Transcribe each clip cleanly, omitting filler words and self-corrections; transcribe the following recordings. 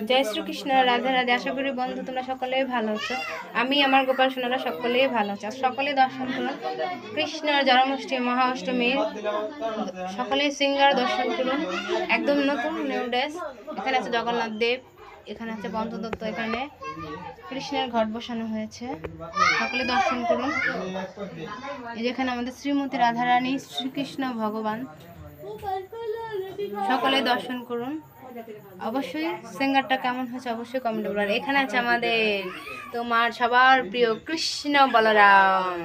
জয় শ্রীকৃষ্ণ, রাধে রাধে। আশা করি বন্ধু তোমরা সকলেই ভালো আছো। আমি আমার গোপাল সোনারা সকলেই ভালো আছে। সকলে দর্শন করুন কৃষ্ণের জন্মাষ্টমী মহা অষ্টমীর সকলেই সিঙ্গার দর্শন করুন। একদম নতুন নিউ ড্রেস। এখানে আছে জগন্নাথ দেব, এখানে আছে বন্ধ দত্ত, এখানে কৃষ্ণের ঘট বসানো হয়েছে। সকলে দর্শন করুন। এই যেখানে আমাদের শ্রীমতী রাধারানী শ্রীকৃষ্ণ ভগবান, সকলে দর্শন করুন। অবশ্যই সিঙ্গারটা কেমন হয়েছে অবশ্যই কমেন্ট করবেন। এখানে আছে আমাদের তোমার সবার প্রিয় কৃষ্ণ বলরাম।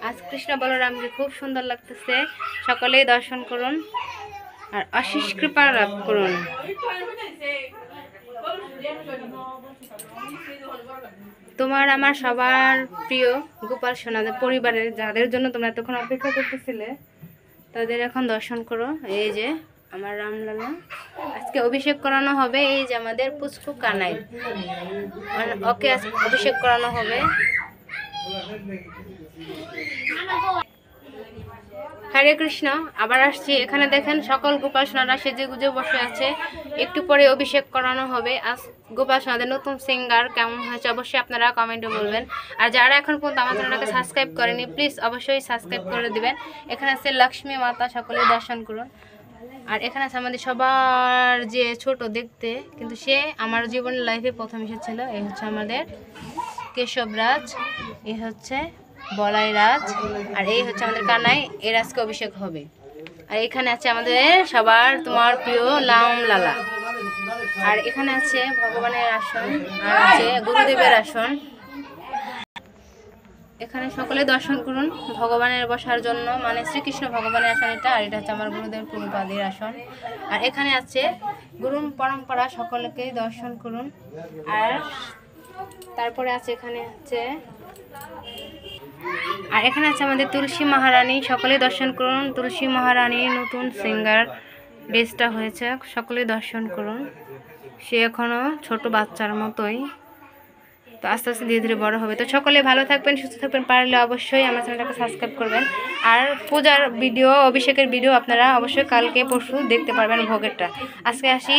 আজ কৃষ্ণ বলরামকে খুব সুন্দর লাগতেছে। সকলেই দর্শন করুন আর আশিস কৃপা লাভ করুন। তোমার আমার সবার প্রিয় গোপাল সোনাদের পরিবারের যাদের জন্য তোমরা এতক্ষণ অপেক্ষা করতেছিলে তাদের এখন দর্শন করো। এই যে আমার রামলালা, আজকে অভিষেক করানো হবে। এই যে আমাদের পুচকু কানাই, ওকে আজকে অভিষেক করানো হবে। হরে কৃষ্ণ। আবার আসছি। এখানে দেখেন সকল গোপাল সোনারা সেজে গুজে বসে আছে। একটু পরে অভিষেক করানো হবে। আজ গোপাল সোনাদের নতুন সিঙ্গার কেমন হয়েছে অবশ্যই আপনারা কমেন্টে বলবেন। আর যারা এখন পর্যন্ত আমার চ্যানেলটাকে সাবস্ক্রাইব করেনি প্লিজ অবশ্যই সাবস্ক্রাইব করে দিবেন। এখানে আছে লক্ষ্মী মাতা, সকলেই দর্শন করুন। আর এখানে আছে আমাদের সবার যে ছোট দেখতে, কিন্তু সে আমার জীবনের লাইফে প্রথম এসেছিল। এই হচ্ছে আমাদের কেশবরাজ, এই হচ্ছে বলাই রাজ, আর এই হচ্ছে আমাদের কানাই। এর আজকে অভিষেক হবে। আর এখানে আছে আমাদের সবার তোমার প্রিয় লালা। আর এখানে আছে ভগবানের আসন, আর আছে গুরুদেবের আসন। এখানে সকলে দর্শন করুন ভগবানের বসার জন্য, মানে শ্রীকৃষ্ণ ভগবানের আসন এটা। আর এটা হচ্ছে আমার গুরুদেব প্রভুপাদের আসন। আর এখানে আছে গুরু পরম্পরা, সকলকে দর্শন করুন। আর তারপরে আছে এখানে আছে আমাদের তুলসী মহারানী, সকলে দর্শন করুন। তুলসী মহারানীর নতুন সিঙ্গার ড্রেসটা হয়েছে, সকলে দর্শন করুন। সে এখনো ছোট বাচ্চার মতোই, তো আস্তে আস্তে ধীরে ধীরে বড় হবে। তো সকলে ভালো থাকবেন, সুস্থ থাকবেন। পারলে অবশ্যই আমার চ্যানেলটাকে সাবস্ক্রাইব করবেন। আর পূজার ভিডিও, অভিষেকের ভিডিও আপনারা অবশ্যই কালকে পরশু দেখতে পারবেন ভোগেরটা। আজকে আসি,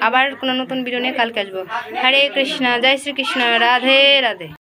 আবার কোনো নতুন ভিডিও নিয়ে কালকে আসবো। হরে কৃষ্ণ, জয় শ্রীকৃষ্ণ, রাধে রাধে।